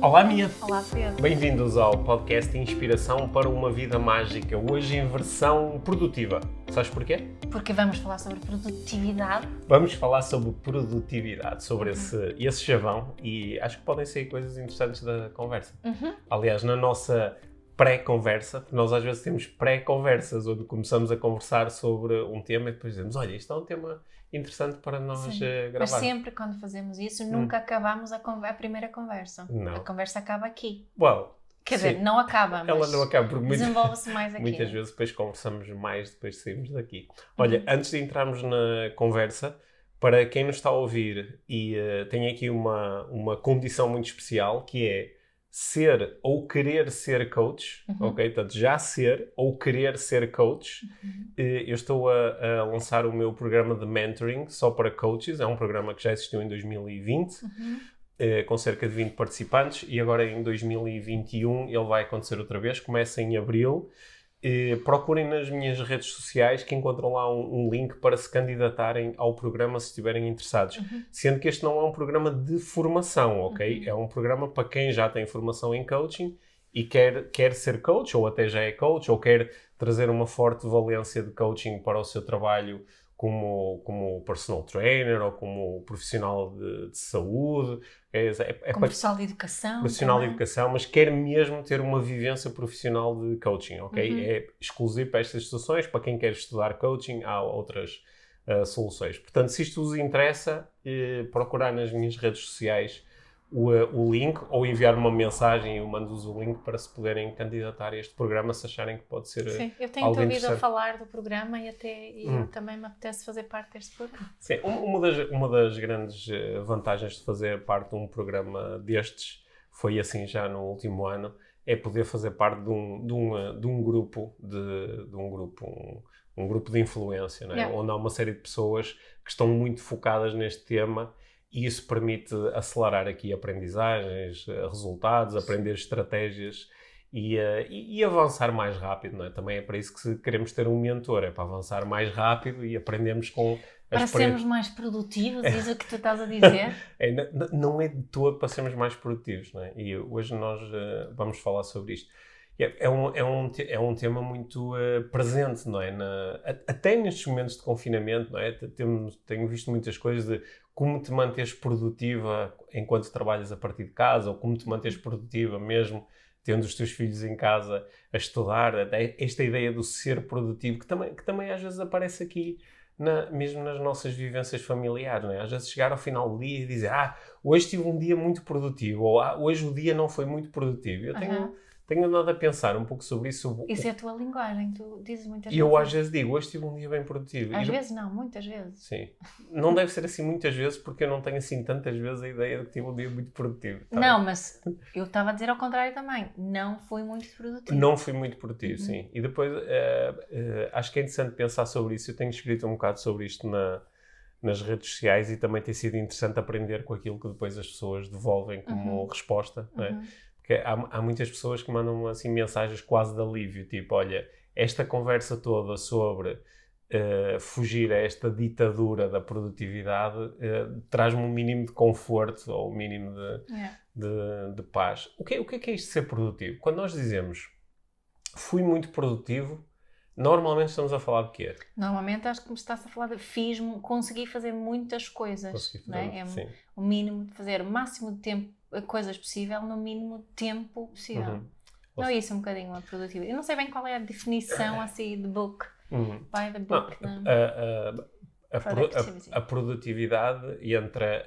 Olá, Mia! Olá, Pedro! Bem-vindos ao podcast Inspiração para uma Vida Mágica, hoje em versão produtiva. Sabes porquê? Porque vamos falar sobre produtividade. Vamos falar sobre produtividade, sobre esse chavão, e acho que podem sair coisas interessantes da conversa. Aliás, na nossa pré-conversa, nós às vezes temos pré-conversas, onde começamos a conversar sobre um tema e depois dizemos, olha, isto é um tema interessante para nós gravar. Mas sempre quando fazemos isso, nunca acabamos a primeira conversa. Não. A conversa acaba aqui. Quer sim. dizer, não acaba, mas ela não acaba, porque desenvolve-se mais aqui. Muitas vezes depois conversamos mais, depois saímos daqui. Olha, antes de entrarmos na conversa, para quem nos está a ouvir e tem aqui uma condição muito especial, que é ser ou querer ser coach, ok? Portanto, já ser ou querer ser coach. Eu estou a lançar o meu programa de mentoring só para coaches. É um programa que já existiu em 2020, com cerca de 20 participantes, e agora em 2021 ele vai acontecer outra vez. Começa em abril. Procurem nas minhas redes sociais que encontram lá um link para se candidatarem ao programa se estiverem interessados. Sendo que este não é um programa de formação, ok? É um programa para quem já tem formação em coaching e quer ser coach, ou até já é coach, ou quer trazer uma forte valência de coaching para o seu trabalho como personal trainer ou como profissional de saúde. Como profissional de educação. Profissional também. de educação, mas quer mesmo ter uma vivência profissional de coaching, ok? É exclusivo para estas situações. Para quem quer estudar coaching, há outras soluções. Portanto, se isto vos interessa, procurar nas minhas redes sociais o link, ou enviar uma mensagem e eu mando-vos o link para se poderem candidatar a este programa, se acharem que pode ser Sim, eu tenho algo ouvido a interessante. falar do programa e eu também me apetece fazer parte deste programa. Sim, uma das grandes vantagens de fazer parte de um programa destes, foi assim já no último ano, é poder fazer parte de um grupo um grupo de influência, não é? Yeah. Onde há uma série de pessoas que estão muito focadas neste tema. E isso permite acelerar aqui aprendizagens, resultados, aprender estratégias e avançar mais rápido, não é? Também é para isso que queremos ter um mentor, é para avançar mais rápido e aprendemos com Para sermos mais produtivos, diz o que tu estás a dizer? Não é de todo para sermos mais produtivos, não é? E hoje nós vamos falar sobre isto. É um tema muito presente, não é? Até nestes momentos de confinamento, não é? Tenho visto muitas coisas de como te manteres produtiva enquanto trabalhas a partir de casa, ou como te manteres produtiva mesmo tendo os teus filhos em casa a estudar. Esta ideia do ser produtivo, que também às vezes aparece aqui, mesmo nas nossas vivências familiares, não é? Às vezes chegar ao final do dia e dizer, hoje tive um dia muito produtivo, ou hoje o dia não foi muito produtivo. Eu tenho andado a pensar um pouco sobre isso. Isso é a tua linguagem, tu dizes muitas E vezes. eu às vezes digo, hoje tive um dia bem produtivo. Às vezes não, muitas vezes. Sim. Não deve ser assim muitas vezes, porque eu não tenho assim tantas vezes a ideia de que tive um dia muito produtivo. Tá? Não, mas eu estava a dizer ao contrário também. Não fui muito produtivo. Não fui muito produtivo, sim. E depois acho que é interessante pensar sobre isso. Eu tenho escrito um bocado sobre isto nas redes sociais e também tem sido interessante aprender com aquilo que depois as pessoas devolvem como resposta, não é? Porque há muitas pessoas que mandam assim mensagens quase de alívio, tipo, olha, esta conversa toda sobre fugir a esta ditadura da produtividade traz-me um mínimo de conforto ou um mínimo de paz. O que é isto de ser produtivo? Quando nós dizemos fui muito produtivo, normalmente estamos a falar de quê? Normalmente acho que me estás a falar de consegui fazer muitas coisas. Não é? Sim. O mínimo de fazer o máximo de tempo, coisas possível no mínimo de tempo possível. Não é isso um bocadinho a produtividade? Eu não sei bem qual é a definição assim de book. By the book. A produtividade entra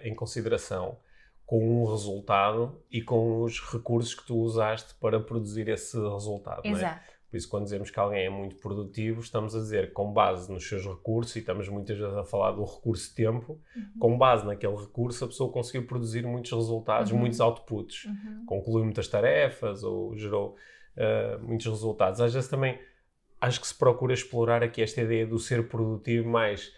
em consideração com um resultado e com os recursos que tu usaste para produzir esse resultado. Exato. Não é? Por isso, quando dizemos que alguém é muito produtivo, estamos a dizer com base nos seus recursos, e estamos muitas vezes a falar do recurso tempo, com base naquele recurso a pessoa conseguiu produzir muitos resultados, muitos outputs, concluiu muitas tarefas ou gerou muitos resultados. Às vezes também acho que se procura explorar aqui esta ideia do ser produtivo, mas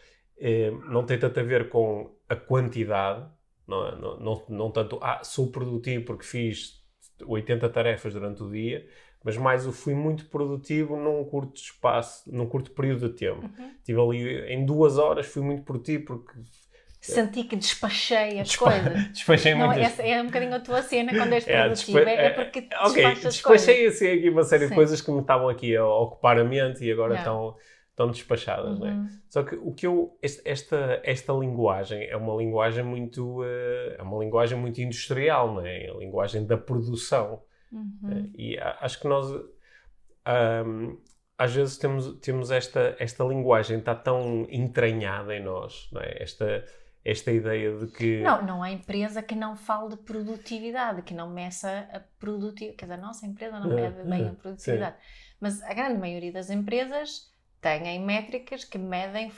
não tem tanto a ver com a quantidade, não tanto, sou produtivo porque fiz 80 tarefas durante o dia, mas mais eu fui muito produtivo num curto período de tempo. Estive ali em 2 horas, fui muito produtivo porque senti que despachei as coisas. Despachei não, muitas... É um bocadinho a tua cena quando és produtiva, é porque despachas okay, as despachei coisas. assim aqui uma série de coisas que me estavam aqui a ocupar a mente e agora estão despachadas, não é? Só que esta linguagem é uma linguagem muito industrial, não é? A linguagem da produção. E acho que nós às vezes temos esta linguagem, está tão entranhada em nós, não é? Esta ideia de que... Não há empresa que não fale de produtividade, que não meça a produtividade. Quer dizer, a nossa empresa não mede bem a produtividade. Mas a grande maioria das empresas têm métricas que medem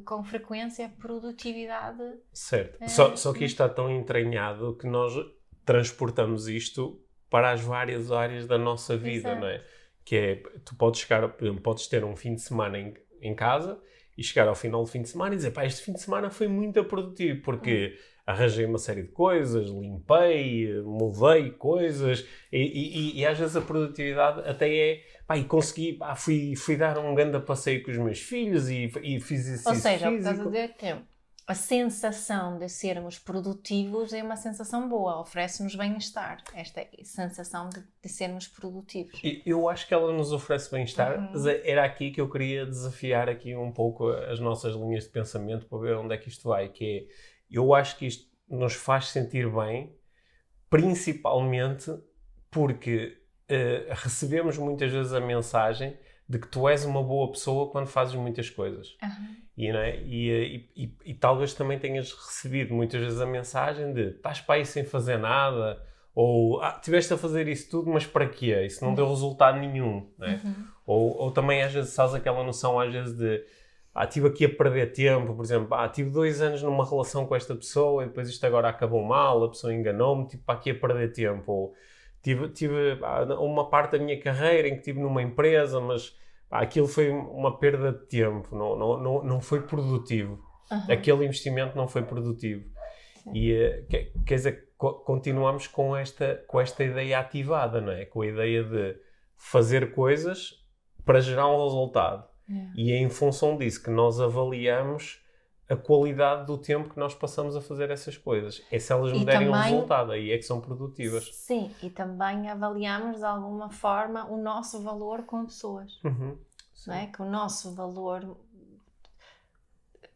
com frequência a produtividade. Certo. Só que isto está tão entranhado que nós transportamos isto para as várias áreas da nossa vida, Exato. Não é? Que é, tu podes ter um fim de semana em casa e chegar ao final do fim de semana e dizer, pá, este fim de semana foi muito produtivo, porque arranjei uma série de coisas, limpei, mudei coisas, e às vezes a produtividade até é, pá, e consegui, pá, fui dar um grande passeio com os meus filhos e fiz exercício Ou seja, físico. Por causa de que a sensação de sermos produtivos é uma sensação boa, oferece-nos bem-estar, esta sensação de sermos produtivos. Eu acho que ela nos oferece bem-estar, mas era aqui que eu queria desafiar aqui um pouco as nossas linhas de pensamento para ver onde é que isto vai, que é, eu acho que isto nos faz sentir bem, principalmente porque recebemos muitas vezes a mensagem de que tu és uma boa pessoa quando fazes muitas coisas. E talvez também tenhas recebido muitas vezes a mensagem de estás para aí sem fazer nada, ou tiveste a fazer isso tudo, mas para quê? Isso não deu resultado nenhum. Né? Ou também às vezes sabes aquela noção às vezes de estive aqui a perder tempo, por exemplo, tive 2 anos numa relação com esta pessoa e depois isto agora acabou mal, a pessoa enganou-me, aqui a perder tempo. Ou tive uma parte da minha carreira em que estive numa empresa, mas aquilo foi uma perda de tempo, não foi produtivo. Aquele investimento não foi produtivo. E, quer dizer, continuamos com esta ideia ativada, não é? Com a ideia de fazer coisas para gerar um resultado. E é em função disso que nós avaliamos a qualidade do tempo que nós passamos a fazer essas coisas. É se elas me derem um resultado, aí é que são produtivas. Sim, e também avaliamos de alguma forma o nosso valor com pessoas. Não é? Que o nosso valor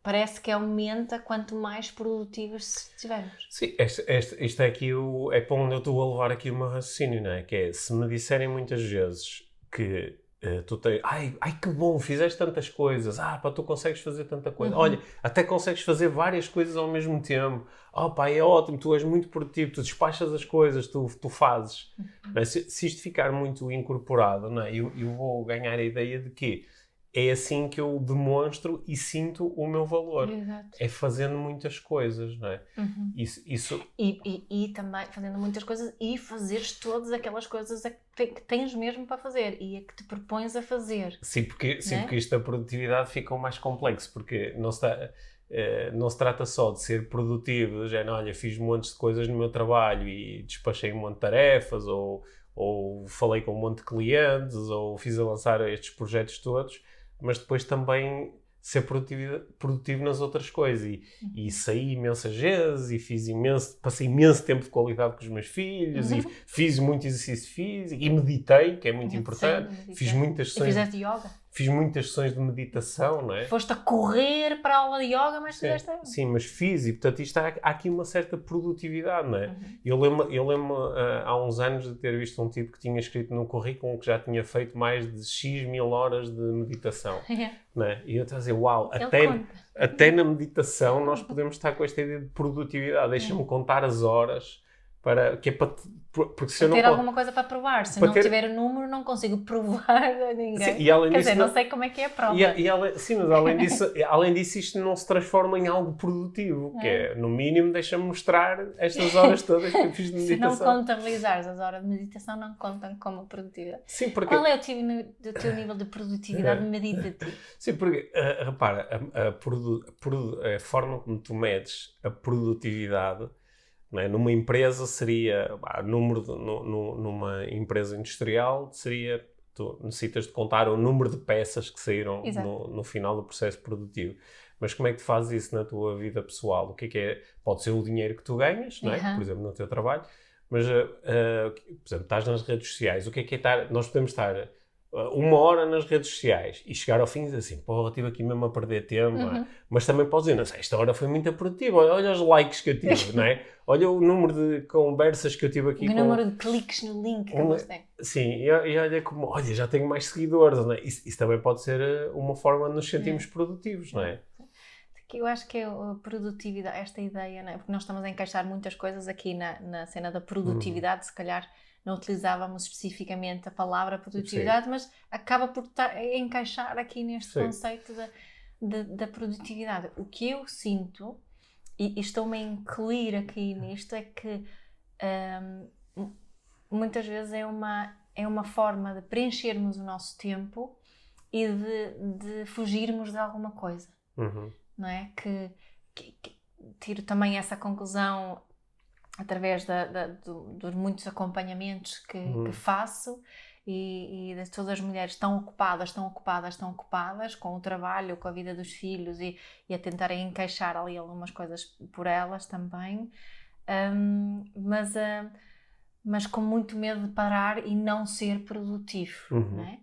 parece que aumenta quanto mais produtivos estivermos. Sim, isto é aqui é para onde eu estou a levar aqui o meu raciocínio, não é? Que é, se me disserem muitas vezes que tu tens... Ai, que bom, fizeste tantas coisas. Pá, tu consegues fazer tanta coisa. Olha, até consegues fazer várias coisas ao mesmo tempo. Pá, é ótimo, tu és muito produtivo, tu despachas as coisas, tu fazes. Se isto ficar muito incorporado, não é? Eu vou ganhar a ideia de que é assim que eu demonstro e sinto o meu valor. Exato. É fazendo muitas coisas, não é? Isso... E também fazendo muitas coisas e fazeres todas aquelas coisas que tens mesmo para fazer e a que te propões a fazer. Sim, porque isto da produtividade fica mais complexo, porque não se trata só de ser produtivo, do género, olha, fiz montes de coisas no meu trabalho e despachei um monte de tarefas, ou falei com um monte de clientes, ou fiz avançar estes projetos todos, mas depois também ser produtivo nas outras coisas. E saí imensas vezes, e passei imenso tempo de qualidade com os meus filhos, e fiz muito exercício físico, e meditei, que é muito importante. Fiz muitas sessões... E fizeste yoga? Fiz muitas sessões de meditação, não é? Foste a correr para a aula de yoga, mas fizeste... Sim, mas fiz, e portanto há aqui uma certa produtividade, não é? Eu lembro há uns anos de ter visto um tipo que tinha escrito no currículo que já tinha feito mais de X mil horas de meditação, não é? E eu estava a dizer, uau, até na meditação nós podemos estar com esta ideia de produtividade, deixa-me contar as horas, porque se eu não ter alguma coisa para provar, se não tiver o número não consigo provar a ninguém. Sim, e além Quer disso, dizer, não sei como é que é a prova. Sim, mas além disso isto não se transforma em algo produtivo, que é, no mínimo, deixa-me mostrar estas horas todas que eu fiz de meditação. Se não contabilizares as horas de meditação, não contam como produtividade. Sim, porque... Qual é o teu nível de produtividade meditativa? Sim, porque, repara, a forma como tu medes a produtividade, não é? Numa empresa seria, numa empresa industrial seria tu necessitas de contar o número de peças que saíram Exato. no final do processo produtivo. Mas como é que tu fazes isso na tua vida pessoal? O que é? Pode ser o dinheiro que tu ganhas, não é? Por exemplo, no teu trabalho. Mas, por exemplo, estás nas redes sociais. O que é estar... Nós podemos estar 1 hora nas redes sociais e chegar ao fim e dizer assim, pô, estive aqui mesmo a perder tempo. Mas também podes dizer, não sei, esta hora foi muito produtiva. Olha os likes que eu tive, não é? Olha o número de conversas que eu tive aqui. O número de cliques no link que você tem. Sim, e olha como, olha, já tenho mais seguidores, não é? Isso também pode ser uma forma de nos sentirmos produtivos, não é? Eu acho que é a produtividade, esta ideia, não é? Porque nós estamos a encaixar muitas coisas aqui na cena da produtividade, se calhar não utilizávamos especificamente a palavra produtividade, sim, mas acaba por encaixar aqui neste, sim, conceito da produtividade. O que eu sinto, e estou-me a incluir aqui nisto, é que muitas vezes é uma forma de preenchermos o nosso tempo e de fugirmos de alguma coisa. Não é? Que tiro também essa conclusão através dos muitos acompanhamentos que faço e de todas as mulheres tão ocupadas com o trabalho, com a vida dos filhos e a tentarem encaixar ali algumas coisas por elas também, mas com muito medo de parar e não ser produtivo, não é?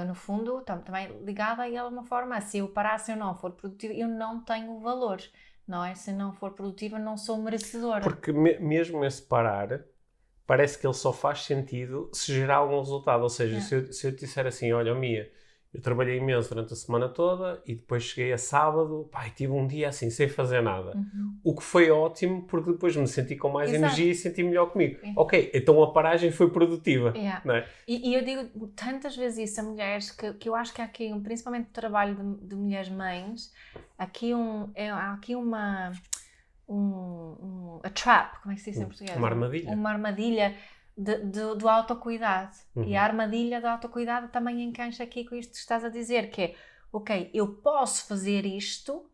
No fundo, também ligada a ela uma forma, se eu parar, se eu não for produtiva, eu não tenho valor, não é? Se não for produtiva, não sou merecedora. Porque mesmo esse parar, parece que ele só faz sentido se gerar algum resultado. Ou seja, se eu te disser assim, olha, Mia, eu trabalhei imenso durante a semana toda e depois cheguei a sábado, e tive um dia assim, sem fazer nada. O que foi ótimo, porque depois me senti com mais energia e senti melhor comigo. Ok, então a paragem foi produtiva. Não é? E eu digo tantas vezes isso a mulheres que eu acho que há aqui, principalmente no trabalho de mulheres mães, há aqui uma trap, como é que se diz em português? Uma armadilha. Uma armadilha do autocuidado. E a armadilha do autocuidado também encaixa aqui com isto que estás a dizer, que é, ok, eu posso fazer isto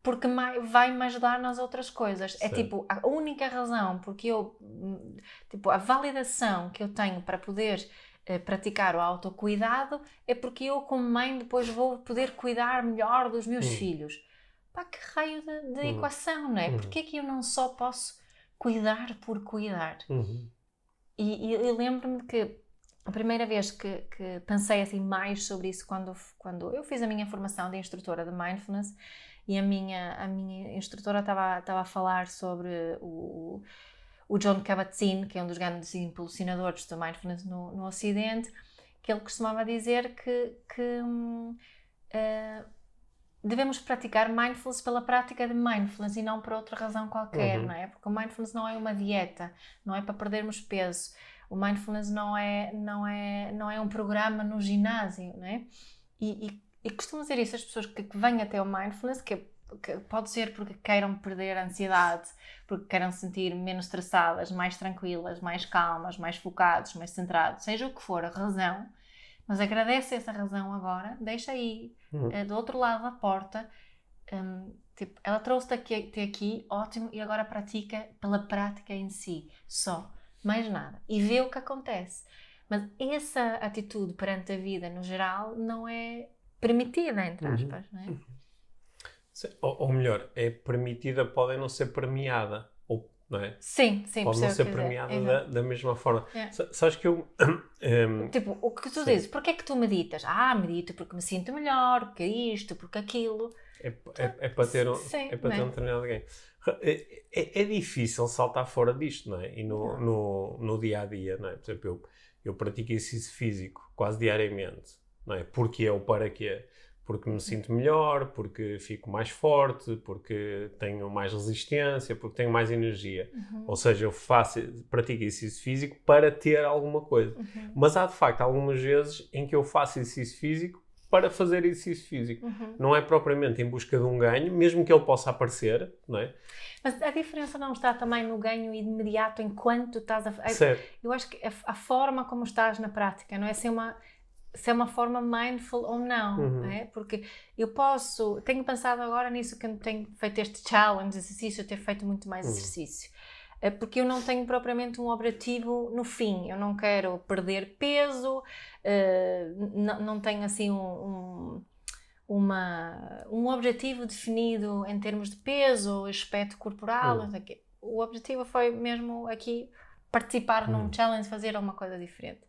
porque vai-me ajudar nas outras coisas. Sim. É tipo, a única razão porque a validação que eu tenho para poder praticar o autocuidado é porque eu como mãe depois vou poder cuidar melhor dos meus filhos. Pá, que raio de equação, não é? Porque é que eu não só posso cuidar por cuidar? E eu lembro-me que a primeira vez que pensei assim mais sobre isso quando eu fiz a minha formação de instrutora de Mindfulness e a minha instrutora estava a falar sobre o Jon Kabat-Zinn, que é um dos grandes impulsionadores do Mindfulness no Ocidente, que ele costumava dizer que devemos praticar Mindfulness pela prática de Mindfulness e não por outra razão qualquer, não é? Porque o Mindfulness não é uma dieta, não é para perdermos peso. O Mindfulness não é um programa no ginásio, não é? E costumo dizer isso às pessoas que vêm até o Mindfulness, que pode ser porque queiram perder a ansiedade, porque queiram se sentir menos estressadas, mais tranquilas, mais calmas, mais focados, mais centrados, seja o que for a razão, mas agradece essa razão agora, deixa aí, do outro lado da porta, ela trouxe-te até aqui, ótimo, e agora pratica pela prática em si, só, mais nada, e vê o que acontece. Mas essa atitude perante a vida, no geral, não é permitida, entre aspas, não é? Ou melhor, é permitida, pode não ser premiada, não é? Sim, pode não ser premiada da mesma forma. Sabes que eu... tipo, o que tu dizes, porque é que tu meditas? Medito porque me sinto melhor, porque isto, porque aquilo. É para ter um determinado ganho. É difícil saltar fora disto, não é? E no dia a dia, não é? Por exemplo, eu pratico exercício físico quase diariamente, não é? Porquê ou para quê? Porque me sinto melhor, porque fico mais forte, porque tenho mais resistência, porque tenho mais energia. Ou seja, eu pratico exercício físico para ter alguma coisa. Mas há, de facto, algumas vezes em que eu faço exercício físico para fazer exercício físico. Não é propriamente em busca de um ganho, mesmo que ele possa aparecer, não é? Mas a diferença não está também no ganho imediato enquanto estás a... Certo. Eu acho que a forma como estás na prática, não é? Se é uma forma mindful ou não, é? Porque tenho pensado agora nisso, que eu tenho feito este challenge, exercício, eu ter feito muito mais exercício. porque eu não tenho propriamente um objetivo no fim. Eu não quero perder peso, não tenho assim um objetivo definido em termos de peso, aspecto corporal, não sei o quê. O objetivo foi mesmo aqui participar num challenge, fazer alguma coisa diferente.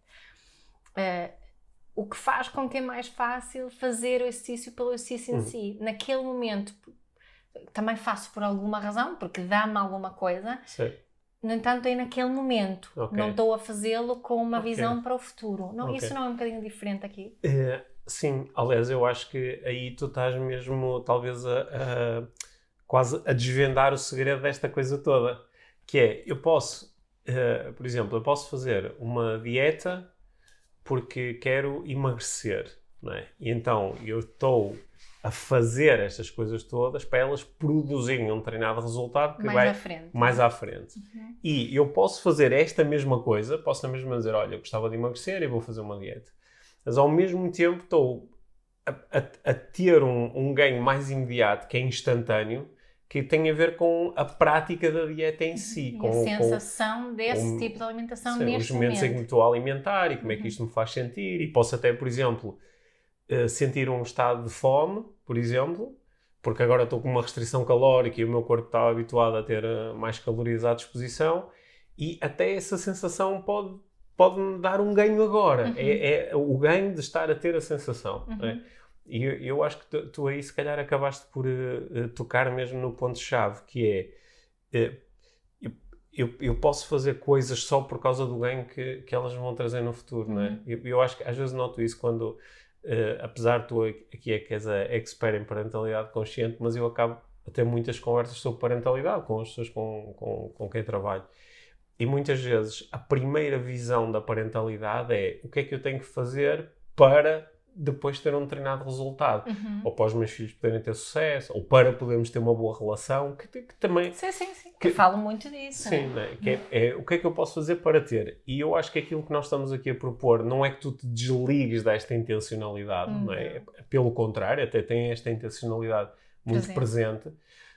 O que faz com que é mais fácil fazer o exercício pelo exercício em si. Naquele momento, também faço por alguma razão, porque dá-me alguma coisa. Sim. No entanto, é naquele momento. Não estou a fazê-lo com uma visão para o futuro. Não, isso não é um bocadinho diferente aqui? Sim, aliás, eu acho que aí tu estás mesmo, talvez, quase a desvendar o segredo desta coisa toda. Que é, eu posso, por exemplo, eu posso fazer uma dieta porque quero emagrecer, não é? E então eu estou a fazer estas coisas todas para elas produzirem um determinado resultado que vai mais à frente. E eu posso fazer esta mesma coisa, posso na mesma dizer, olha, eu gostava de emagrecer e vou fazer uma dieta. Mas ao mesmo tempo estou a ter um ganho mais imediato, que é instantâneo, que tem a ver com a prática da dieta em si. E a sensação desse tipo de alimentação neste momento. Os momentos em que me estou a alimentar e como é que isto me faz sentir. E posso até, por exemplo, sentir um estado de fome, por exemplo, porque agora estou com uma restrição calórica e o meu corpo está habituado a ter mais calorias à disposição. E até essa sensação pode-me dar um ganho agora. É o ganho de estar a ter a sensação. Não é? E eu acho que tu aí, se calhar, acabaste por tocar mesmo no ponto-chave, que é... Eu posso fazer coisas só por causa do ganho que elas vão trazer no futuro, não é? Eu acho que às vezes noto isso quando... apesar de tu aqui é que és a expert em parentalidade consciente, mas eu acabo a ter muitas conversas sobre parentalidade com as pessoas com quem trabalho. E muitas vezes a primeira visão da parentalidade é o que é que eu tenho que fazer para depois ter um determinado resultado. Ou para os meus filhos poderem ter sucesso, ou para podermos ter uma boa relação, que também... Sim. Eu falo muito disso. Sim, né? Que é o que é que eu posso fazer para ter. E eu acho que aquilo que nós estamos aqui a propor não é que tu te desligues desta intencionalidade, não é? Pelo contrário, até tem esta intencionalidade muito presente.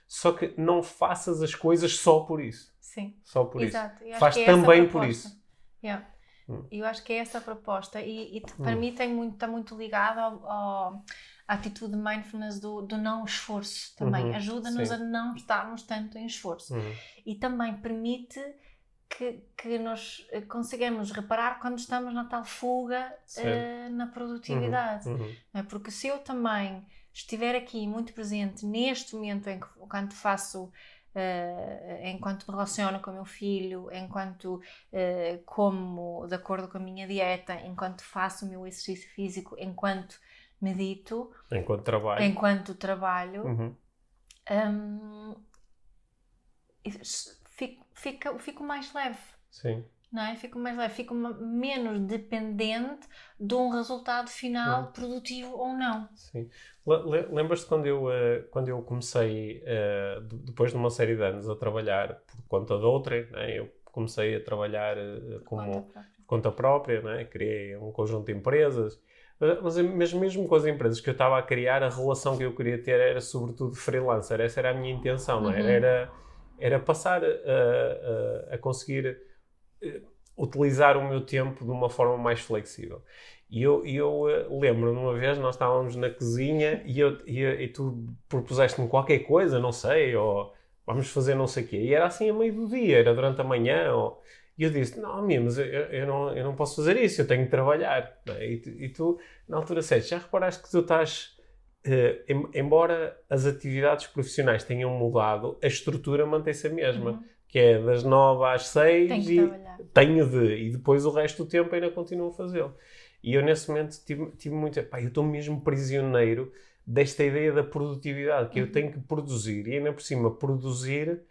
Só que não faças as coisas só por isso. Sim. Só por Exato. isso. Faz também por isso. Yeah. Eu acho que é essa a proposta e para mim está muito ligado à atitude de mindfulness do não esforço também. Ajuda-nos a não estarmos tanto em esforço. E também permite que nós consigamos reparar quando estamos na tal fuga na produtividade. Porque se eu também estiver aqui muito presente neste momento em que quando faço... enquanto me relaciono com o meu filho, enquanto como de acordo com a minha dieta, enquanto faço o meu exercício físico, enquanto medito, enquanto trabalho, fico mais leve. Sim. Não é? Fico mais leve, fico menos dependente de um resultado final produtivo ou não. Sim. Lembras-te quando eu comecei, depois de uma série de anos, a trabalhar por conta de outra, né? Eu comecei a trabalhar como conta própria, né? Criei um conjunto de empresas, mas mesmo com as empresas que eu estava a criar, a relação que eu queria ter era sobretudo freelancer. Essa era a minha intenção, não é? Era passar a conseguir... utilizar o meu tempo de uma forma mais flexível. E eu lembro-me uma vez, nós estávamos na cozinha e tu propuseste-me qualquer coisa, não sei, ou vamos fazer não sei o quê. E era assim a meio do dia, era durante a manhã, e eu disse, não, mas eu não posso fazer isso, eu tenho que trabalhar. E tu, na altura, disseste, já reparaste que tu estás... embora as atividades profissionais tenham mudado, a estrutura mantém-se a mesma. Que é das 9 às 6 e depois o resto do tempo ainda continuo a fazê-lo. E eu nesse momento tive muito... eu estou mesmo prisioneiro desta ideia da produtividade, que eu tenho que produzir, e ainda por cima produzir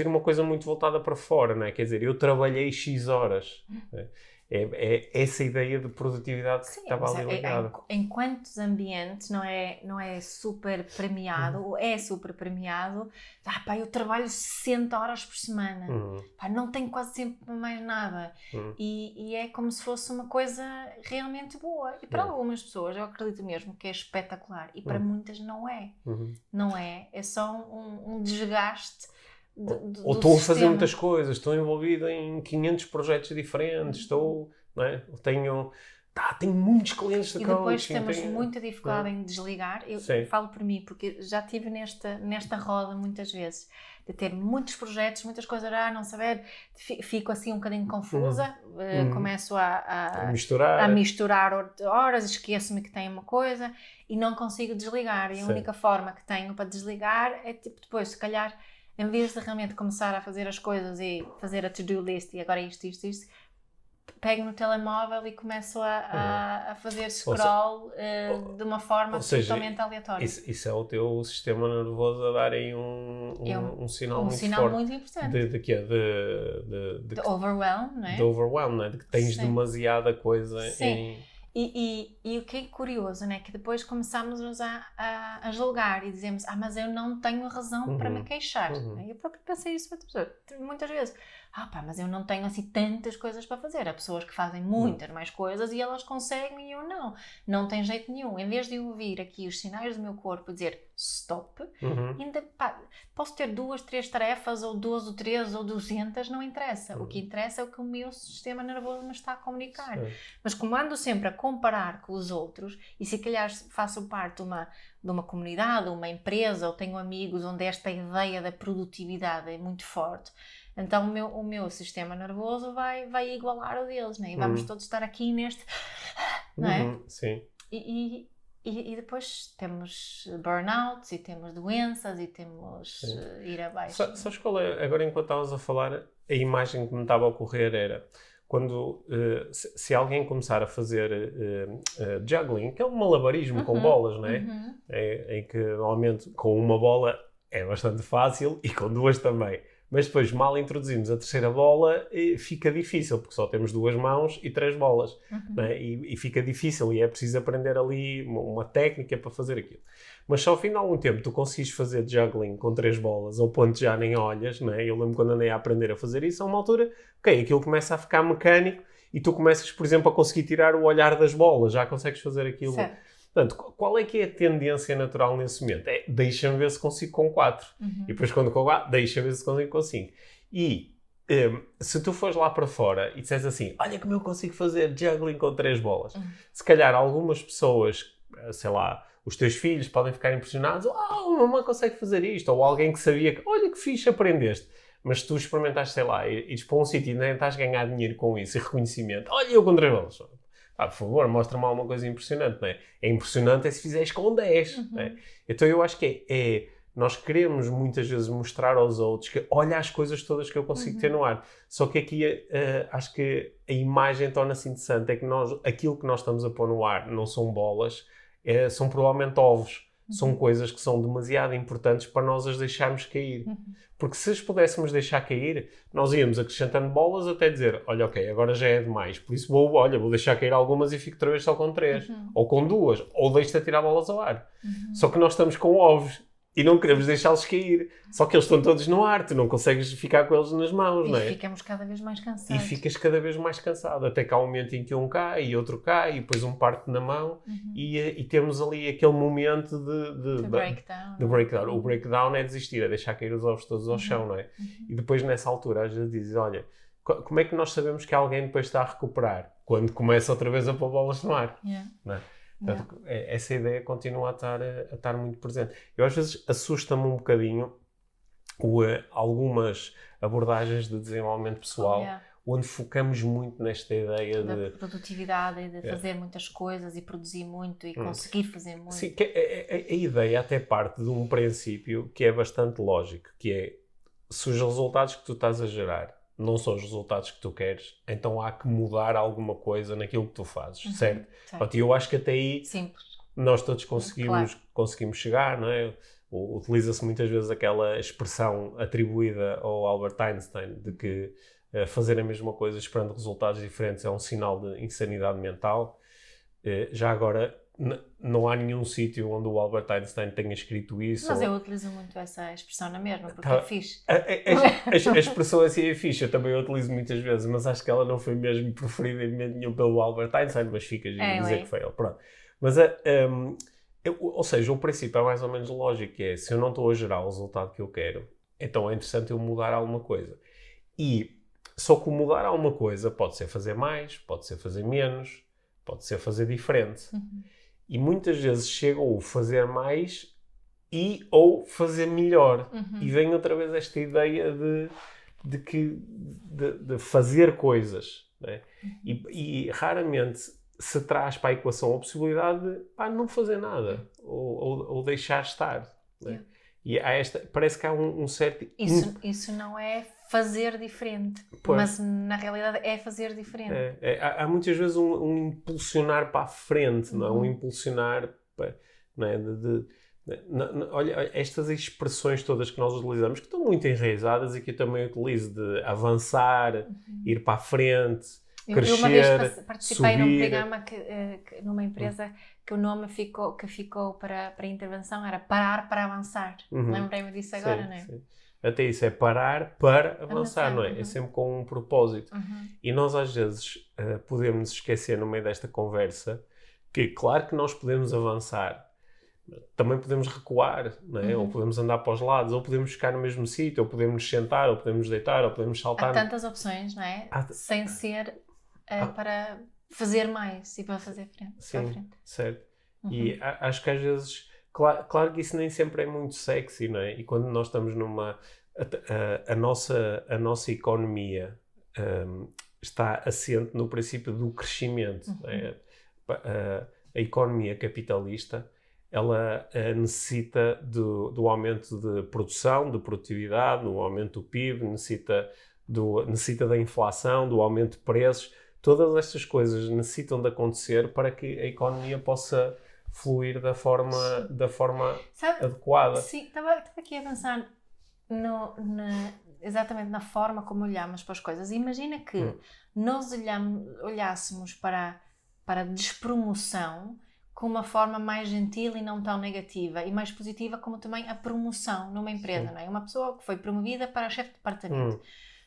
uma coisa muito voltada para fora, não é? Quer dizer, eu trabalhei X horas. É essa ideia de produtividade que estava ali ligada. Em quantos ambientes não é super premiado, é super premiado, eu trabalho 60 horas por semana, não tenho quase sempre mais nada, e é como se fosse uma coisa realmente boa, e para algumas pessoas eu acredito mesmo que é espetacular, e para muitas não é, é só um desgaste ou estou a fazer muitas coisas, estou envolvido em 500 projetos diferentes, estou, não é? Tenho muitos clientes de coaching. E depois temos muita dificuldade em desligar. Eu falo por mim, porque já estive nesta roda muitas vezes, de ter muitos projetos, muitas coisas, não saber, fico assim um bocadinho confusa, começo a misturar horas, esqueço-me que tenho uma coisa e não consigo desligar. E a única forma que tenho para desligar é tipo depois, se calhar, em vez de realmente começar a fazer as coisas e fazer a to-do list e agora isto, pego no telemóvel e começo a fazer scroll de uma forma totalmente aleatória. Isso é o teu sistema nervoso a darem um sinal muito forte. Muito importante. De overwhelm, não é? De overwhelm, não é? De que tens demasiada coisa em... E o que é curioso, né? Que depois começamos a julgar e dizemos, mas eu não tenho razão para me queixar. Eu próprio pensei isso muitas vezes. Mas eu não tenho assim tantas coisas para fazer. Há pessoas que fazem muitas mais coisas e elas conseguem e eu não. Não tem jeito nenhum. Em vez de eu ouvir aqui os sinais do meu corpo e dizer stop, ainda posso ter 2, 3 tarefas, ou 12, ou 13, ou 200, não interessa. O que interessa é o que o meu sistema nervoso me está a comunicar. Mas como ando sempre a comparar com os outros, e se calhar faço parte de uma comunidade, uma empresa, ou tenho amigos onde esta ideia da produtividade é muito forte, então o meu sistema nervoso vai igualar o deles, né? E vamos todos estar aqui neste... Não é? Sim. E depois temos burnouts, e temos doenças, e temos ir abaixo. Sabes qual é? Agora, enquanto estavas a falar, a imagem que me estava a ocorrer era... Quando, se alguém começar a fazer juggling, que é um malabarismo com bolas, não é? Em que normalmente com uma bola é bastante fácil e com duas também. Mas depois, mal introduzimos a terceira bola, fica difícil, porque só temos 2 mãos e 3 bolas. Não é? E fica difícil e é preciso aprender ali uma técnica para fazer aquilo. Mas só ao fim de algum tempo tu consegues fazer juggling com 3 bolas, ao ponto de já nem olhas, não é? Eu lembro quando andei a aprender a fazer isso, a uma altura, aquilo começa a ficar mecânico e tu começas, por exemplo, a conseguir tirar o olhar das bolas, já consegues fazer aquilo. Certo. Portanto, qual é que é a tendência natural nesse momento? Deixa-me ver se consigo com 4. E depois quando com 4, deixa-me ver se consigo com 5. E se tu fores lá para fora e disseres assim, olha como eu consigo fazer juggling com 3 bolas. Se calhar algumas pessoas, sei lá, os teus filhos podem ficar impressionados. A mamãe consegue fazer isto. Ou alguém que sabia que, olha que fixe, aprendeste. Mas se tu experimentaste, sei lá, e ires para um sítio e nem estás a ganhar dinheiro com isso e reconhecimento. Olha eu com 3 bolas. Por favor, mostra-me alguma coisa impressionante, não é? É impressionante se fizeres com 10, não é? Então eu acho que nós queremos muitas vezes mostrar aos outros que olha as coisas todas que eu consigo ter no ar. Só que aqui acho que a imagem torna-se interessante, é que aquilo que nós estamos a pôr no ar não são bolas, são provavelmente ovos. São coisas que são demasiado importantes para nós as deixarmos cair. Porque se as pudéssemos deixar cair, nós íamos acrescentando bolas até dizer, olha, ok, agora já é demais, por isso vou deixar cair algumas e fico outra vez só com 3. Ou com 2, ou deixo-te a tirar bolas ao ar. Só que nós estamos com ovos e não queremos deixá-los cair. Só que eles estão todos no ar, tu não consegues ficar com eles nas mãos, não é? E ficamos cada vez mais cansados. E ficas cada vez mais cansado, até que há um momento em que um cai e outro cai e depois um parte na mão e temos ali aquele momento de breakdown. O breakdown é desistir, é deixar cair os ovos todos ao chão, não é? E depois nessa altura às vezes dizes, olha, como é que nós sabemos que alguém depois está a recuperar? Quando começa outra vez a pôr bolas no ar, não é? Portanto, essa ideia continua a estar muito presente. Eu às vezes assusta-me um bocadinho algumas abordagens de desenvolvimento pessoal onde focamos muito nesta ideia da produtividade e de fazer muitas coisas e produzir muito e conseguir fazer muito. Sim, a ideia até parte de um princípio que é bastante lógico, que é se os resultados que tu estás a gerar não são os resultados que tu queres, então há que mudar alguma coisa naquilo que tu fazes, certo? Portanto, eu acho que até aí nós todos conseguimos chegar, não é? Utiliza-se muitas vezes aquela expressão atribuída ao Albert Einstein de que fazer a mesma coisa esperando resultados diferentes é um sinal de insanidade mental. Já agora, não há nenhum sítio onde o Albert Einstein tenha escrito isso. Mas eu utilizo muito essa expressão na mesma, porque é fixe. A expressão assim é fixe, eu também a utilizo muitas vezes, mas acho que ela não foi mesmo preferida em momento nenhum pelo Albert Einstein, mas fica a dizer que foi ele. Pronto. Mas, ou seja, o princípio é mais ou menos lógico, é se eu não estou a gerar o resultado que eu quero, então é interessante eu mudar alguma coisa. E só que o mudar alguma coisa pode ser fazer mais, pode ser fazer menos, pode ser fazer diferente. E muitas vezes chega o fazer mais ou fazer melhor. E vem outra vez esta ideia de fazer coisas. Né? E raramente se traz para a equação a possibilidade de não fazer nada ou deixar estar. Né? E parece que há um certo... Isso não é fazer diferente, mas na realidade é fazer diferente. Há muitas vezes um impulsionar para a frente, não é? Um impulsionar não é? Olha, estas expressões todas que nós utilizamos, que estão muito enraizadas e que eu também utilizo, de avançar, ir para a frente, crescer, eu uma vez participei subir. num programa numa empresa que o nome que ficou para a intervenção era Parar para Avançar. Lembrei-me disso agora, não é? Sim. Até isso é parar para avançar, não é? É sempre com um propósito. E nós às vezes podemos nos esquecer no meio desta conversa que claro que nós podemos avançar, também podemos recuar, não é? Ou podemos andar para os lados, ou podemos ficar no mesmo sítio, ou podemos nos sentar, ou podemos deitar, ou podemos saltar. Há tantas opções, não é? Sem ser para fazer mais e para fazer frente. Sim, certo. E acho que às vezes, claro que isso nem sempre é muito sexy, não é? E quando nós estamos a nossa economia está assente no princípio do crescimento. Não é? A economia capitalista, ela necessita do aumento de produção, de produtividade, do aumento do PIB, necessita da inflação, do aumento de preços. Todas estas coisas necessitam de acontecer para que a economia possa fluir da forma adequada. Sim, estava aqui a pensar exatamente na forma como olhamos para as coisas. Imagina que nós olhássemos para a despromoção com uma forma mais gentil e não tão negativa, e mais positiva, como também a promoção numa empresa, não é? Uma pessoa que foi promovida para chefe de departamento.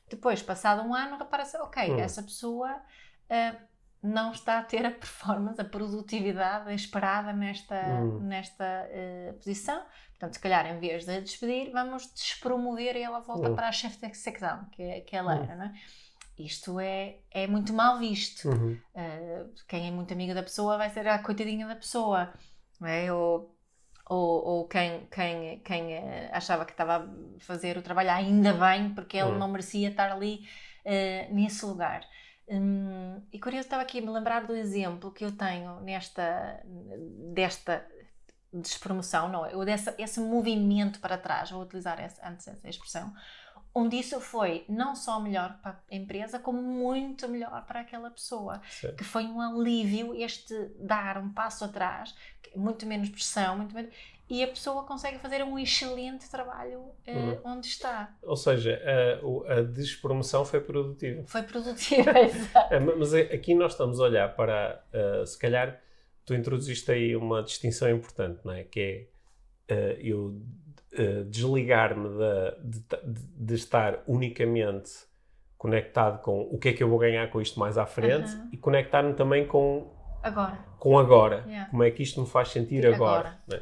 Depois, passado um ano, repara-se, essa pessoa não está a ter a performance, a produtividade esperada nesta posição. Portanto, se calhar, em vez de a despedir, vamos despromover e ela volta para a chefe de secção, que ela era, não é? Isto é muito mal visto. Quem é muito amigo da pessoa vai ser a coitadinha da pessoa, não é? Ou quem achava que estava a fazer o trabalho ainda bem, porque ele não merecia estar ali nesse lugar. E curioso, estava aqui a me lembrar do exemplo que eu tenho desta despromoção, não é? Esse movimento para trás, vou utilizar antes essa expressão, onde isso foi não só melhor para a empresa, como muito melhor para aquela pessoa. Sim. Que foi um alívio dar um passo atrás, muito menos pressão, e a pessoa consegue fazer um excelente trabalho onde está. Ou seja, a despromoção foi produtiva. Foi produtiva, exato. Mas aqui nós estamos a olhar para, se calhar, tu introduziste aí uma distinção importante, não é? Que é eu desligar-me de estar unicamente conectado com o que é que eu vou ganhar com isto mais à frente e conectar-me também com agora. Yeah. Como é que isto me faz sentir agora. Né?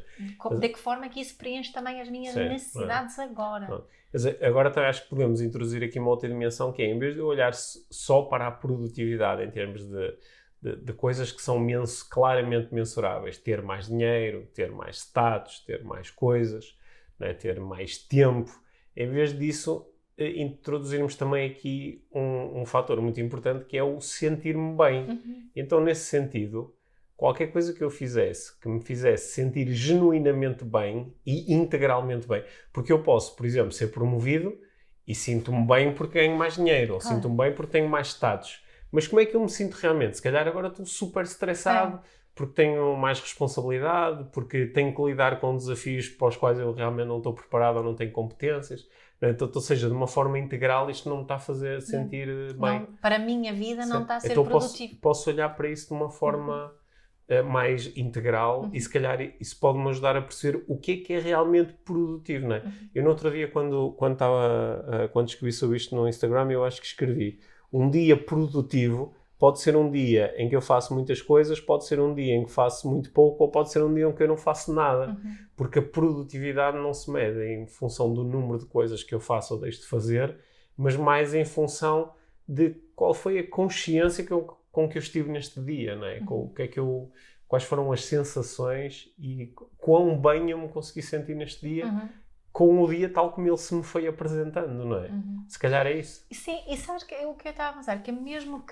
De que forma é que isso preenche também as minhas necessidades agora. Não. Mas agora também acho que podemos introduzir aqui uma outra dimensão, que é, em vez de eu olhar só para a produtividade em termos de coisas que são claramente mensuráveis, ter mais dinheiro, ter mais status, ter mais coisas, né? Ter mais tempo, em vez disso introduzirmos também aqui um fator muito importante, que é o sentir-me bem. Então, nesse sentido, qualquer coisa que eu fizesse que me fizesse sentir genuinamente bem e integralmente bem, porque eu posso, por exemplo, ser promovido e sinto-me bem porque ganho mais dinheiro, ou sinto-me bem porque tenho mais status. Mas como é que eu me sinto realmente? Se calhar agora estou super estressado porque tenho mais responsabilidade, porque tenho que lidar com desafios para os quais eu realmente não estou preparado ou não tenho competências. Então, ou seja, de uma forma integral, isto não me está a fazer sentir bem. Não, para a minha vida não está a ser produtivo. Posso olhar para isso de uma forma mais integral e se calhar isso pode-me ajudar a perceber o que é realmente produtivo, não é? Eu no outro dia, quando escrevi sobre isto no Instagram, eu acho que escrevi: um dia produtivo pode ser um dia em que eu faço muitas coisas, pode ser um dia em que faço muito pouco, ou pode ser um dia em que eu não faço nada. Porque a produtividade não se mede em função do número de coisas que eu faço ou deixo de fazer, mas mais em função de qual foi a consciência com que eu estive neste dia, não é? Com o que é que quais foram as sensações e quão bem eu me consegui sentir neste dia com o dia tal como ele se me foi apresentando, não é? Se calhar é isso. Sim, e sabes que o que eu estava a pensar, que mesmo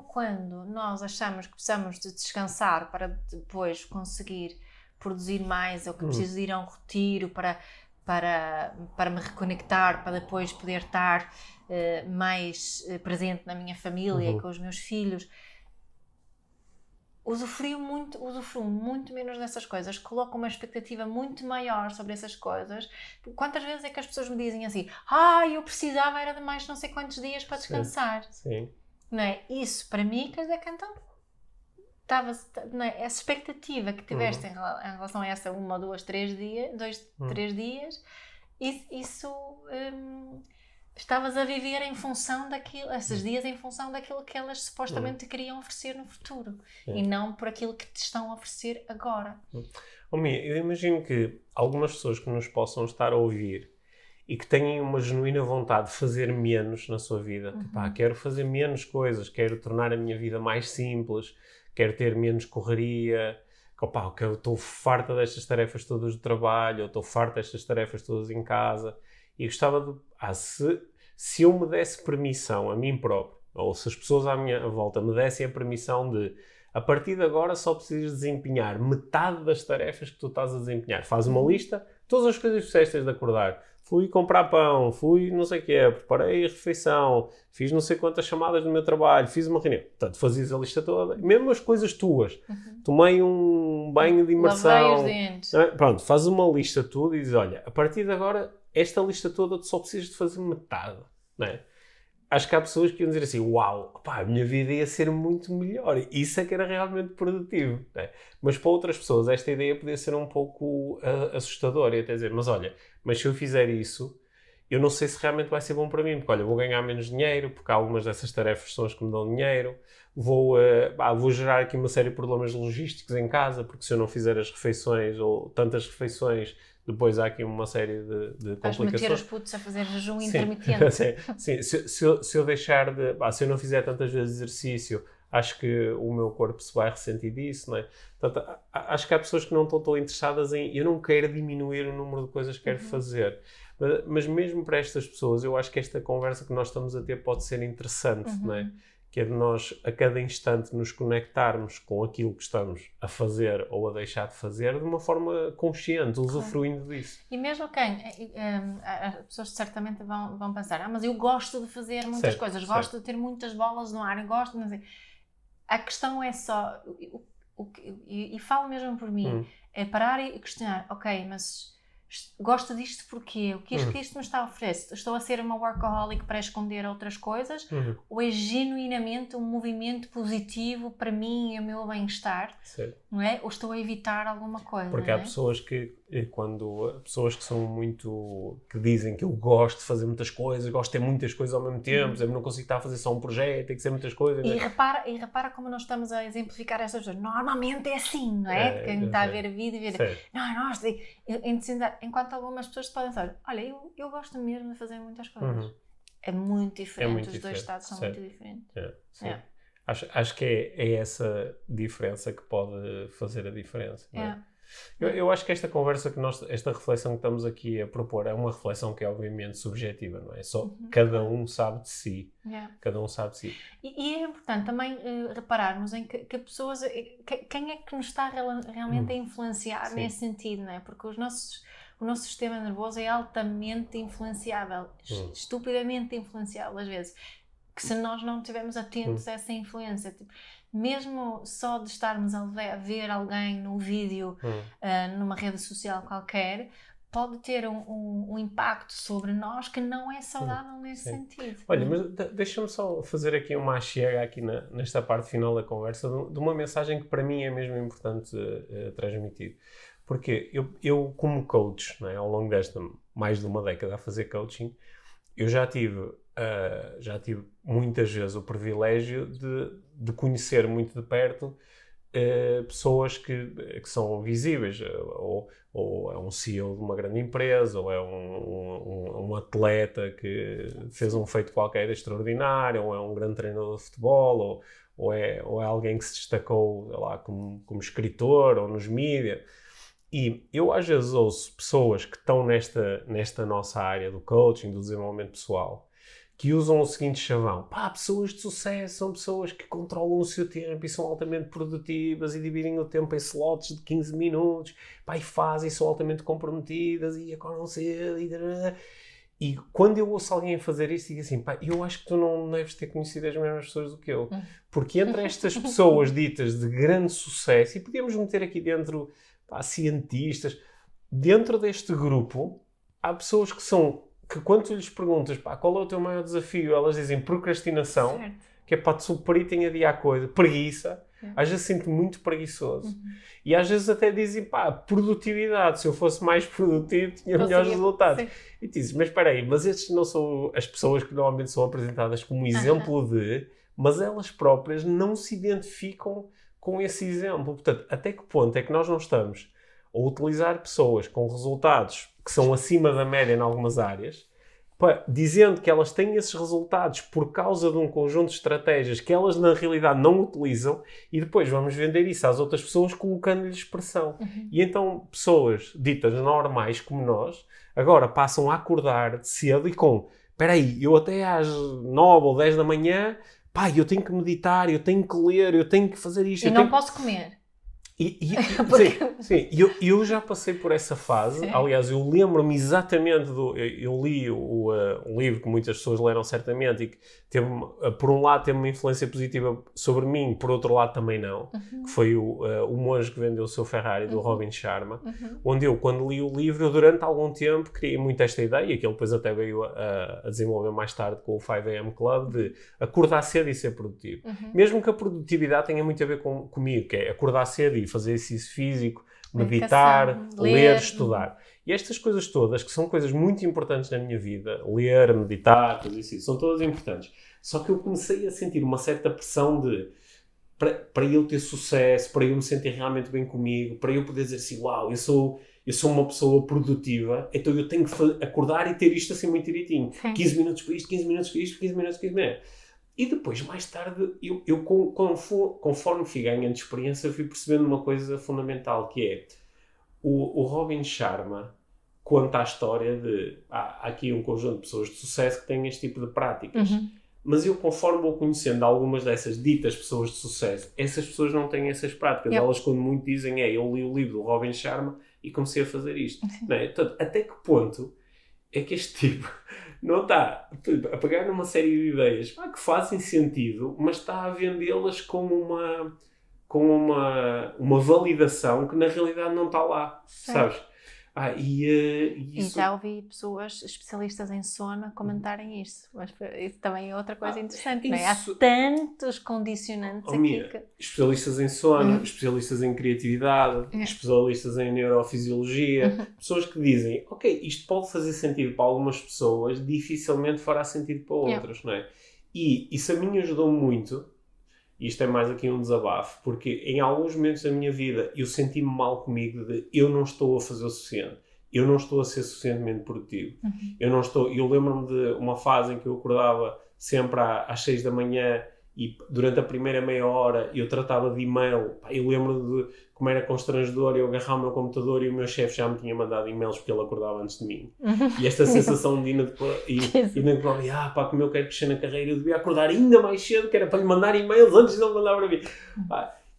quando nós achamos que precisamos de descansar para depois conseguir produzir mais, ou que preciso de ir a um retiro para me reconectar, para depois poder estar mais presente na minha família e com os meus filhos, usufruo muito menos dessas coisas, coloco uma expectativa muito maior sobre essas coisas. Quantas vezes é que as pessoas me dizem assim, eu precisava era de mais não sei quantos dias para descansar? Sim. Não é? Isso para mim quer dizer que então não é? Essa expectativa que tiveste em relação a essa 1, 2, 3 dias, isso estavas a viver em função daquilo, esses dias em função daquilo que elas supostamente queriam oferecer no futuro e não por aquilo que te estão a oferecer agora. Mia, eu imagino que algumas pessoas que nos possam estar a ouvir e que tenham uma genuína vontade de fazer menos na sua vida, quero fazer menos coisas, quero tornar a minha vida mais simples, quero ter menos correria, que eu estou farta destas tarefas todas do trabalho, eu estou farta destas tarefas todas em casa. E gostava de... se eu me desse permissão a mim próprio, ou se as pessoas à minha volta me dessem a permissão de, a partir de agora só precisas desempenhar metade das tarefas que tu estás a desempenhar. Faz uma lista, todas as coisas que fizeste de acordar. Fui comprar pão, fui não sei o quê, preparei a refeição, fiz não sei quantas chamadas no meu trabalho, fiz uma reunião. Portanto, fazias a lista toda, mesmo as coisas tuas. Tomei um banho de imersão. Lavei os dentes. Pronto, faz uma lista tudo e dizes, olha, a partir de agora, esta lista toda tu só precisas de fazer metade, não é? Acho que há pessoas que iam dizer assim, uau, a minha vida ia ser muito melhor. Isso é que era realmente produtivo. Não é? Mas para outras pessoas esta ideia podia ser um pouco assustadora e até dizer, mas olha, mas se eu fizer isso, eu não sei se realmente vai ser bom para mim, porque olha, vou ganhar menos dinheiro, porque algumas dessas tarefas são as que me dão dinheiro, vou gerar aqui uma série de problemas logísticos em casa, porque se eu não fizer as refeições ou tantas refeições, depois há aqui uma série de complicações. Vais meter os putos a fazer jejum intermitente. Sim. Se eu deixar de... se eu não fizer tantas vezes exercício, acho que o meu corpo se vai ressentir disso, não é? Portanto, acho que há pessoas que não estão tão interessadas em... Eu não quero diminuir o número de coisas que quero fazer. Mas mesmo para estas pessoas, eu acho que esta conversa que nós estamos a ter pode ser interessante, não é? Que é de nós, a cada instante, nos conectarmos com aquilo que estamos a fazer ou a deixar de fazer de uma forma consciente, usufruindo disso. E mesmo as pessoas certamente vão pensar, mas eu gosto de fazer muitas coisas, gosto de ter muitas bolas no ar, gosto de... A questão é só, e falo mesmo por mim, é parar e questionar, ok, mas... gosto disto porquê? O que isto me está a oferecer? Estou a ser uma workaholic para esconder outras coisas? Ou é genuinamente um movimento positivo para mim e o meu bem-estar? Não é? Ou estou a evitar alguma coisa? Porque há pessoas que são muito... que dizem que eu gosto de fazer muitas coisas, gosto de ter muitas coisas ao mesmo tempo, por exemplo, não consigo estar a fazer só um projeto, tem que ser muitas coisas. E repara como nós estamos a exemplificar estas pessoas. Normalmente é assim, não é? Quem está a ver a vida e ver... Enquanto algumas pessoas podem dizer, olha, eu gosto mesmo de fazer muitas coisas. É muito diferente, os dois estados são muito diferentes. Acho que é essa diferença que pode fazer a diferença. Não é? Eu acho que esta conversa esta reflexão que estamos aqui a propor é uma reflexão que é obviamente subjetiva, não é? Só cada um sabe de si. Cada um sabe de si. E é importante também repararmos em que pessoas, quem é que nos está realmente a influenciar nesse sentido, não é? Porque o nosso sistema nervoso é altamente influenciável, estupidamente influenciável às vezes, que se nós não estivermos atentos a essa influência, tipo, mesmo só de estarmos a ver alguém num vídeo, numa rede social qualquer, pode ter um impacto sobre nós que não é saudável nesse sentido. Olha, mas deixa-me só fazer aqui uma chega aqui nesta parte final da conversa de uma mensagem que para mim é mesmo importante transmitir. Porque eu como coach, não é, ao longo desta mais de uma década a fazer coaching, eu já tive muitas vezes o privilégio de conhecer muito de perto pessoas que são visíveis, ou é um CEO de uma grande empresa, ou é um atleta que fez um feito qualquer extraordinário, ou é um grande treinador de futebol, ou é alguém que se destacou, sei lá, como escritor ou nos mídias. E eu às vezes ouço pessoas que estão nesta nossa área do coaching, do desenvolvimento pessoal, que usam o seguinte chavão: pá, pessoas de sucesso são pessoas que controlam o seu tempo e são altamente produtivas e dividem o tempo em slots de 15 minutos, pá, e fazem, são altamente comprometidas e acordam cedo e quando eu ouço alguém fazer isso, digo assim: pá, eu acho que tu não deves ter conhecido as mesmas pessoas do que eu, porque entre estas pessoas ditas de grande sucesso, e podíamos meter aqui dentro, pá, cientistas, dentro deste grupo há pessoas que quando tu lhes perguntas, pá, qual é o teu maior desafio, elas dizem procrastinação, certo, que é para te suprirem a adiar coisa, preguiça, às vezes sinto muito preguiçoso, e às vezes até dizem, pá, produtividade, se eu fosse mais produtivo tinha melhores resultados. Sim. E tu dizes, mas espera aí, mas estes não são as pessoas que normalmente são apresentadas como exemplo de, mas elas próprias não se identificam com esse exemplo. Portanto, até que ponto é que nós não estamos a utilizar pessoas com resultados que são acima da média em algumas áreas, dizendo que elas têm esses resultados por causa de um conjunto de estratégias que elas na realidade não utilizam, e depois vamos vender isso às outras pessoas colocando-lhes pressão. E então pessoas ditas normais como nós agora passam a acordar cedo e espera aí, eu até às 9 ou 10 da manhã, pá, eu tenho que meditar, eu tenho que ler, eu tenho que fazer isto. E não posso comer. Sim, eu já passei por essa fase. Sim. Aliás, eu lembro-me exatamente eu li um livro que muitas pessoas leram certamente e que teve, por um lado teve uma influência positiva sobre mim, por outro lado também não, que foi o Monge que Vendeu o Seu Ferrari, do Robin Sharma, onde eu, quando li o livro, durante algum tempo criei muito esta ideia, que ele depois até veio a desenvolver mais tarde com o 5 AM Club, de acordar cedo e ser produtivo. Mesmo que a produtividade tenha muito a ver comigo, que é acordar cedo e fazer exercício físico, meditar, ler, estudar. E estas coisas todas, que são coisas muito importantes na minha vida, ler, meditar, fazer isso, são todas importantes. Só que eu comecei a sentir uma certa pressão para eu ter sucesso, para eu me sentir realmente bem comigo, para eu poder dizer assim, uau, eu sou uma pessoa produtiva, então eu tenho que acordar e ter isto assim muito direitinho. Sim. 15 minutos para isto, 15 minutos para isto, 15 minutos para isto. E depois, mais tarde, conforme fui ganhando experiência, fui percebendo uma coisa fundamental, que é o Robin Sharma conta a história de há aqui um conjunto de pessoas de sucesso que têm este tipo de práticas. Mas eu, conforme vou conhecendo algumas dessas ditas pessoas de sucesso, essas pessoas não têm essas práticas. Elas, quando muito dizem, eu li o livro do Robin Sharma e comecei a fazer isto. Não é? Portanto, até que ponto é que este tipo não está a pegar numa série de ideias que fazem sentido, mas está a vendê-las como uma validação que na realidade não está lá, sabes? E já ouvi pessoas especialistas em sono comentarem isso, mas isso também é outra coisa interessante, não é? Há tantos condicionantes aqui que... Especialistas em sono, especialistas em criatividade, especialistas em neurofisiologia, pessoas que dizem, ok, isto pode fazer sentido para algumas pessoas, dificilmente fará sentido para outras, não é? E isso a mim ajudou muito. Isto é mais aqui um desabafo, porque em alguns momentos da minha vida eu senti-me mal comigo de eu não estou a fazer o suficiente, eu não estou a ser suficientemente produtivo. Eu lembro-me de uma fase em que eu acordava sempre às 6 da manhã e durante a primeira meia hora eu tratava de e-mail. Eu lembro de como era constrangedor eu agarrar o meu computador e o meu chefe já me tinha mandado e-mails porque ele acordava antes de mim. E esta sensação de como eu quero crescer na carreira, eu devia acordar ainda mais cedo, que era para lhe mandar e-mails antes de ele mandar para mim.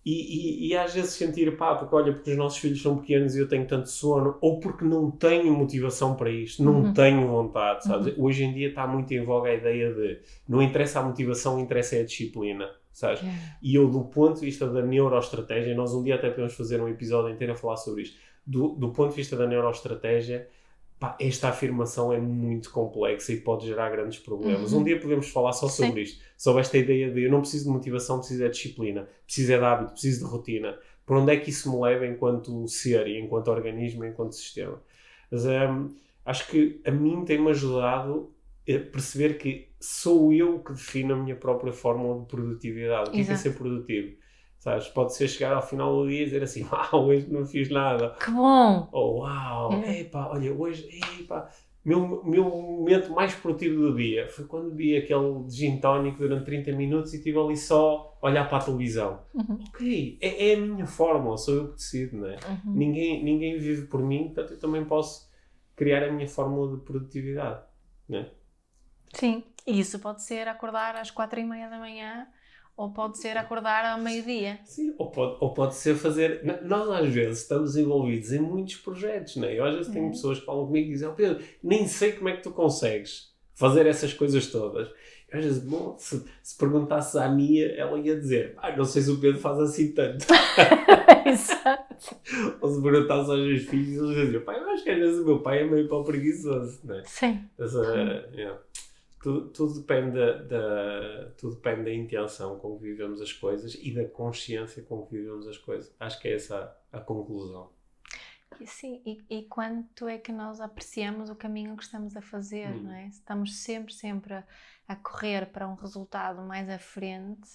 E às vezes sentir, porque os nossos filhos são pequenos e eu tenho tanto sono, ou porque não tenho motivação para isto, não tenho vontade, sabes? Hoje em dia está muito em voga a ideia de não interessa a motivação, interessa a disciplina, sabes? E eu, do ponto de vista da neuroestratégia, nós um dia até podemos fazer um episódio inteiro a falar sobre isto, do ponto de vista da neuroestratégia, esta afirmação é muito complexa e pode gerar grandes problemas. Um dia podemos falar só sobre isto, sobre esta ideia de eu não preciso de motivação, preciso de disciplina, preciso de hábito, preciso de rotina. Por onde é que isso me leva enquanto ser e enquanto organismo, enquanto sistema? Mas acho que a mim tem-me ajudado perceber que sou eu que defino a minha própria fórmula de produtividade. O que é ser produtivo? Sabes? Pode ser chegar ao final do dia e dizer assim, hoje não fiz nada. Que bom! Ou epá, olha, hoje, meu momento mais produtivo do dia foi quando vi aquele gin tónico durante 30 minutos e estive ali só a olhar para a televisão. Ok, é a minha fórmula, sou eu que decido, não é? Ninguém vive por mim, portanto eu também posso criar a minha fórmula de produtividade, não é? Sim, e isso pode ser acordar às 4:30 da manhã, ou pode ser acordar ao meio-dia. Sim, ou pode ser fazer... Nós às vezes estamos envolvidos em muitos projetos, não é? Eu às vezes tenho pessoas que falam comigo e dizem, Pedro, nem sei como é que tu consegues fazer essas coisas todas. Eu às vezes, bom, se perguntasse à Mia, ela ia dizer, não sei se o Pedro faz assim tanto. Exato. Ou se perguntasse aos meus filhos, eles diziam, pai, eu acho que às vezes o meu pai é meio pau preguiçoso, não é? Sim. Tudo depende da intenção com que vivemos as coisas e da consciência com que vivemos as coisas. Acho que é essa a conclusão. Sim, e quanto é que nós apreciamos o caminho que estamos a fazer, não é? Estamos sempre a correr para um resultado mais à frente.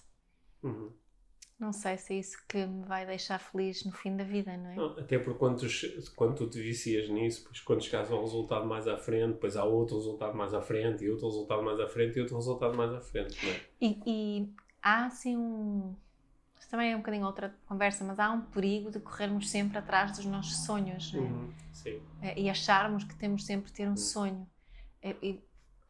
Não sei se é isso que me vai deixar feliz no fim da vida, não é? Não, até porque quando tu te vicias nisso, pois quando chegas a um resultado mais à frente, depois há outro resultado mais à frente, e outro resultado mais à frente, e outro resultado mais à frente, não é? E há assim isto também é um bocadinho outra conversa, mas há um perigo de corrermos sempre atrás dos nossos sonhos, não é? Sim. E acharmos que temos sempre de ter um sonho.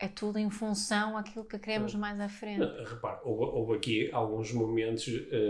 É tudo em função daquilo que queremos mais à frente. Repara, houve aqui alguns momentos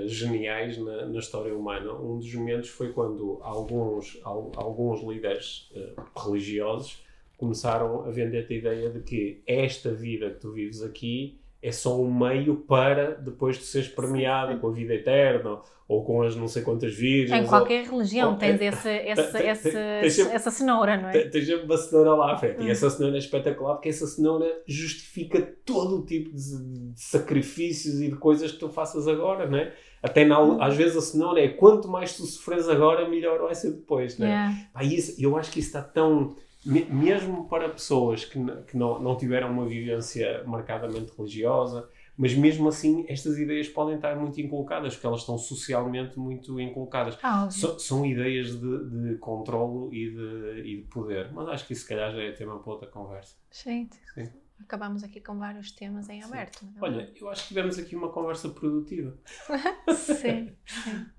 geniais na história humana. Um dos momentos foi quando alguns líderes religiosos começaram a vender-te a ideia de que esta vida que tu vives aqui é só um meio para depois de seres premiado com a vida eterna ou com as não sei quantas virgens. Em qualquer religião tens essa cenoura, não é? Tens uma cenoura lá à frente. E essa cenoura é espetacular porque essa cenoura justifica todo o tipo de sacrifícios e de coisas que tu faças agora, não é? Até às vezes a cenoura é quanto mais tu sofres agora, melhor vai ser depois, não é? Eu acho que isso está tão... Mesmo para pessoas que não tiveram uma vivência marcadamente religiosa, mas mesmo assim estas ideias podem estar muito inculcadas, porque elas estão socialmente muito inculcadas. São ideias de controlo e de poder. Mas acho que isso se calhar já é tema para outra conversa. Sim. Acabamos aqui com vários temas em aberto. Não é? Olha, eu acho que tivemos aqui uma conversa produtiva. Sim.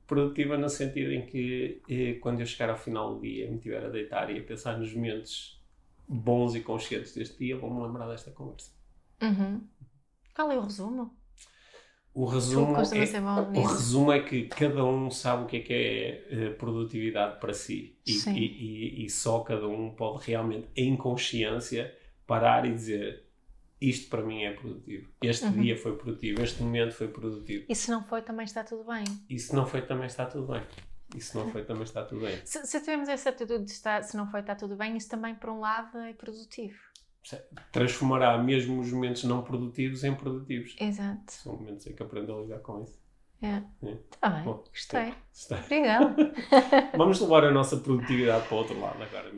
Produtiva no sentido em que quando eu chegar ao final do dia e me estiver a deitar e a pensar nos momentos bons e conscientes deste dia, vou-me lembrar desta conversa. Qual é o resumo? O resumo é que cada um sabe o que é produtividade para si. E só cada um pode realmente, em consciência, parar e dizer: isto para mim é produtivo. Este dia foi produtivo. Este momento foi produtivo. E se não foi, também está tudo bem. Se não foi, também está tudo bem. Se tivermos essa atitude de se não foi, está tudo bem, isso também, por um lado, é produtivo. Transformará mesmo os momentos não produtivos em produtivos. Exato. São momentos em que aprendo a lidar com isso. Está bem, gostei. Está. Obrigada. Vamos levar a nossa produtividade para o outro lado agora.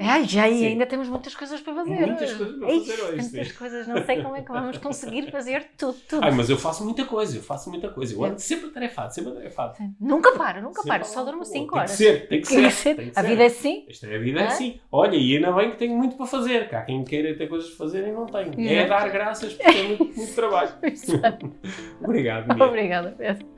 Ainda temos muitas coisas para fazer. Muitas coisas para fazer hoje. Tantas coisas, não sei como é que vamos conseguir fazer tudo. Mas eu faço muita coisa. Eu ando sempre atarefado. Nunca paro. Só durmo 5 horas. Tem que ser. A vida é assim. A vida é assim. Olha, e ainda bem que tenho muito para fazer. Cá quem queira ter coisas para fazer e não tem. É dar graças porque tem muito trabalho. Obrigado, Mia. Obrigada, Pedro.